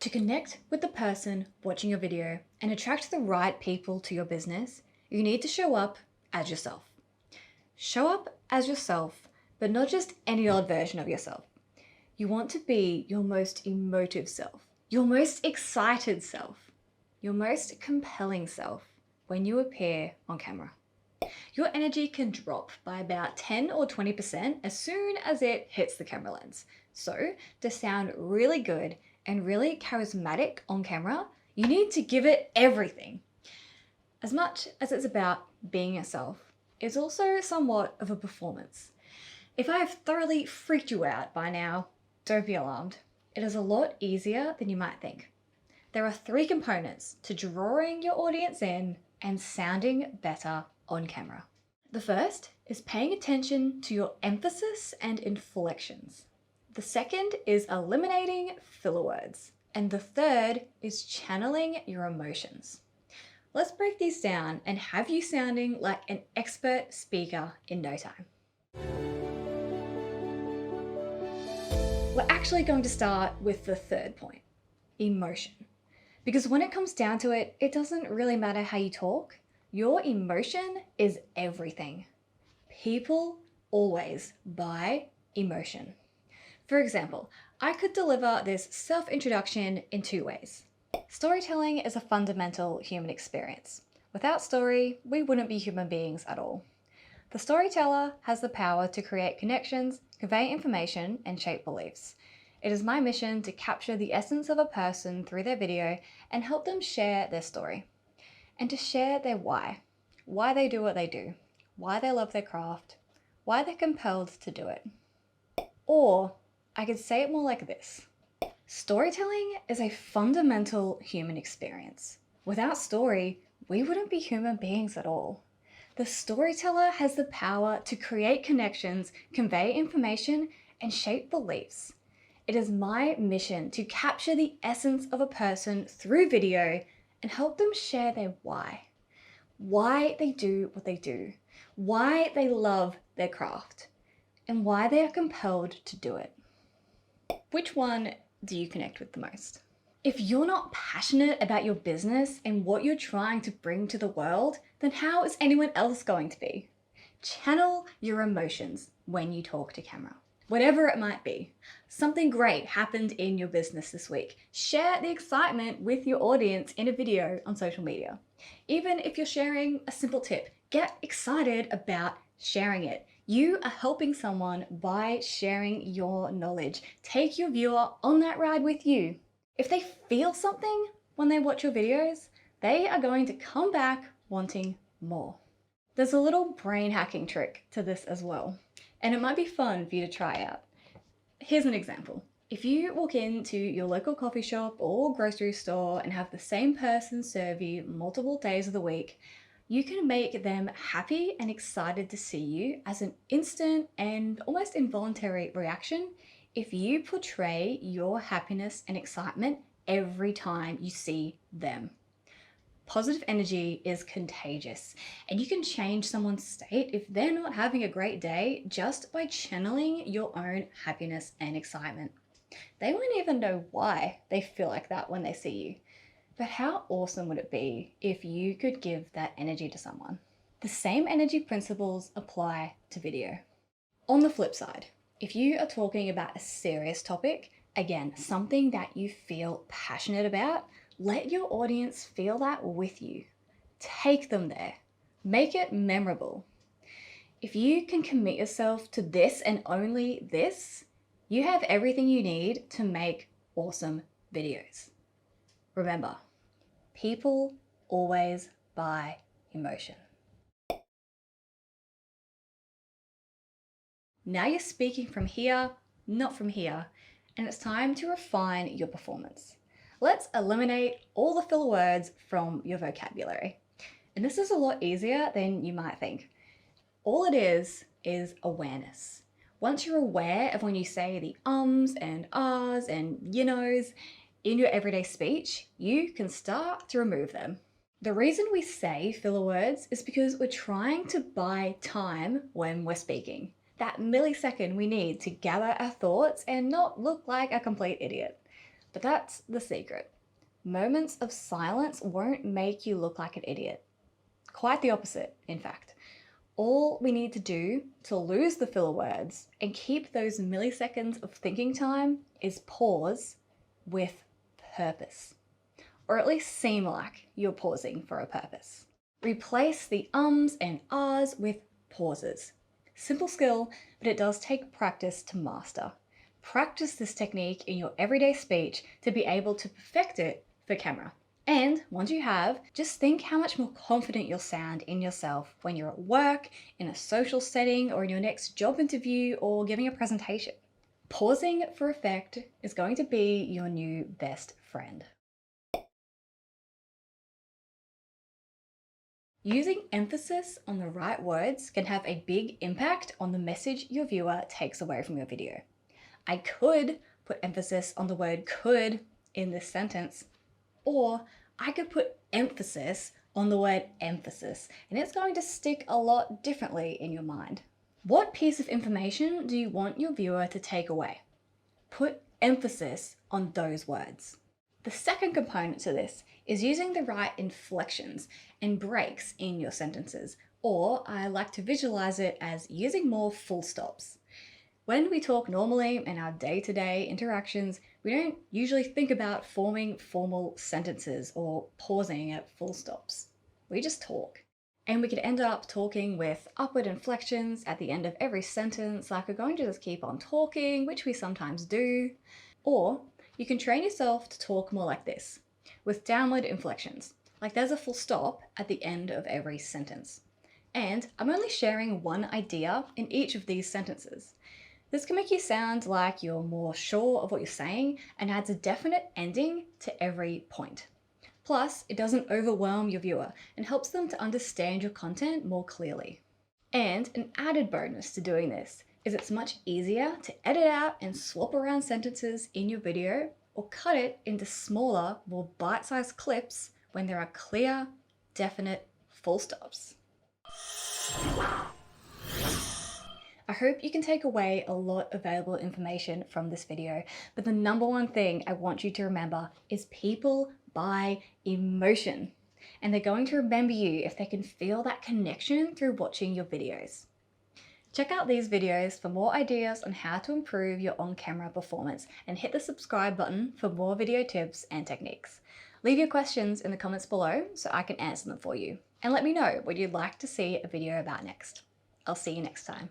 To connect with the person watching your video and attract the right people to your business, you need to show up as yourself. Show up as yourself, but not just any old version of yourself. You want to be your most emotive self, your most excited self, your most compelling self when you appear on camera. Your energy can drop by about 10 or 20% as soon as it hits the camera lens. So, to sound really good and really charismatic on camera, you need to give it everything. As much as it's about being yourself, it's also somewhat of a performance. If I have thoroughly freaked you out by now, don't be alarmed. It is a lot easier than you might think. There are 3 components to drawing your audience in and sounding better on camera. The first is paying attention to your emphasis and inflections. The second is eliminating filler words. And the third is channeling your emotions. Let's break these down and have you sounding like an expert speaker in no time. We're actually going to start with the third point, emotion. Because when it comes down to it, it doesn't really matter how you talk. Your emotion is everything. People always buy emotion. For example, I could deliver this self-introduction in 2 ways. Storytelling is a fundamental human experience. Without story, we wouldn't be human beings at all. The storyteller has the power to create connections, convey information, and shape beliefs. It is my mission to capture the essence of a person through their video and help them share their story. And to share their why they do what they do, why they love their craft, why they're compelled to do it. Or I could say it more like this. Storytelling is a fundamental human experience. Without story, we wouldn't be human beings at all. The storyteller has the power to create connections, convey information, and shape beliefs. It is my mission to capture the essence of a person through video and help them share their why they do what they do, why they love their craft, and why they are compelled to do it. Which one do you connect with the most? If you're not passionate about your business and what you're trying to bring to the world, then how is anyone else going to be? Channel your emotions when you talk to camera. Whatever it might be. Something great happened in your business this week. Share the excitement with your audience in a video on social media. Even if you're sharing a simple tip, get excited about sharing it. You are helping someone by sharing your knowledge. Take your viewer on that ride with you. If they feel something when they watch your videos, they are going to come back wanting more. There's a little brain hacking trick to this as well, and it might be fun for you to try out. Here's an example. If you walk into your local coffee shop or grocery store and have the same person serve you multiple days of the week, you can make them happy and excited to see you as an instant and almost involuntary reaction if you portray your happiness and excitement every time you see them. Positive energy is contagious, and you can change someone's state if they're not having a great day just by channeling your own happiness and excitement. They won't even know why they feel like that when they see you. But how awesome would it be if you could give that energy to someone? The same energy principles apply to video. On the flip side, if you are talking about a serious topic, again, something that you feel passionate about, let your audience feel that with you. Take them there. Make it memorable. If you can commit yourself to this and only this, you have everything you need to make awesome videos. Remember, people always buy emotion. Now you're speaking from here, not from here, and it's time to refine your performance. Let's eliminate all the filler words from your vocabulary. And this is a lot easier than you might think. All it is awareness. Once you're aware of when you say the ums and ahs and you knows in your everyday speech, you can start to remove them. The reason we say filler words is because we're trying to buy time when we're speaking. That millisecond we need to gather our thoughts and not look like a complete idiot. But that's the secret. Moments of silence won't make you look like an idiot. Quite the opposite, in fact. All we need to do to lose the filler words and keep those milliseconds of thinking time is pause with purpose. Or at least seem like you're pausing for a purpose. Replace the ums and ahs with pauses. Simple skill, but it does take practice to master. Practice this technique in your everyday speech to be able to perfect it for camera. And once you have, just think how much more confident you'll sound in yourself when you're at work, in a social setting, or in your next job interview or giving a presentation. Pausing for effect is going to be your new best friend. Using emphasis on the right words can have a big impact on the message your viewer takes away from your video. I could put emphasis on the word could in this sentence, or I could put emphasis on the word emphasis, and it's going to stick a lot differently in your mind. What piece of information do you want your viewer to take away? Put emphasis on those words. The second component to this is using the right inflections and breaks in your sentences, or I like to visualize it as using more full stops. When we talk normally in our day-to-day interactions, we don't usually think about forming formal sentences or pausing at full stops. We just talk. And we could end up talking with upward inflections at the end of every sentence, like we're going to just keep on talking, which we sometimes do. Or you can train yourself to talk more like this, with downward inflections, like there's a full stop at the end of every sentence. And I'm only sharing one idea in each of these sentences. This can make you sound like you're more sure of what you're saying and adds a definite ending to every point. Plus, it doesn't overwhelm your viewer and helps them to understand your content more clearly. And an added bonus to doing this is it's much easier to edit out and swap around sentences in your video or cut it into smaller, more bite-sized clips when there are clear, definite full stops. I hope you can take away a lot of valuable information from this video, but the number one thing I want you to remember is people buy emotion, and they're going to remember you if they can feel that connection through watching your videos. Check out these videos for more ideas on how to improve your on-camera performance, and hit the subscribe button for more video tips and techniques. Leave your questions in the comments below so I can answer them for you, and let me know what you'd like to see a video about next. I'll see you next time.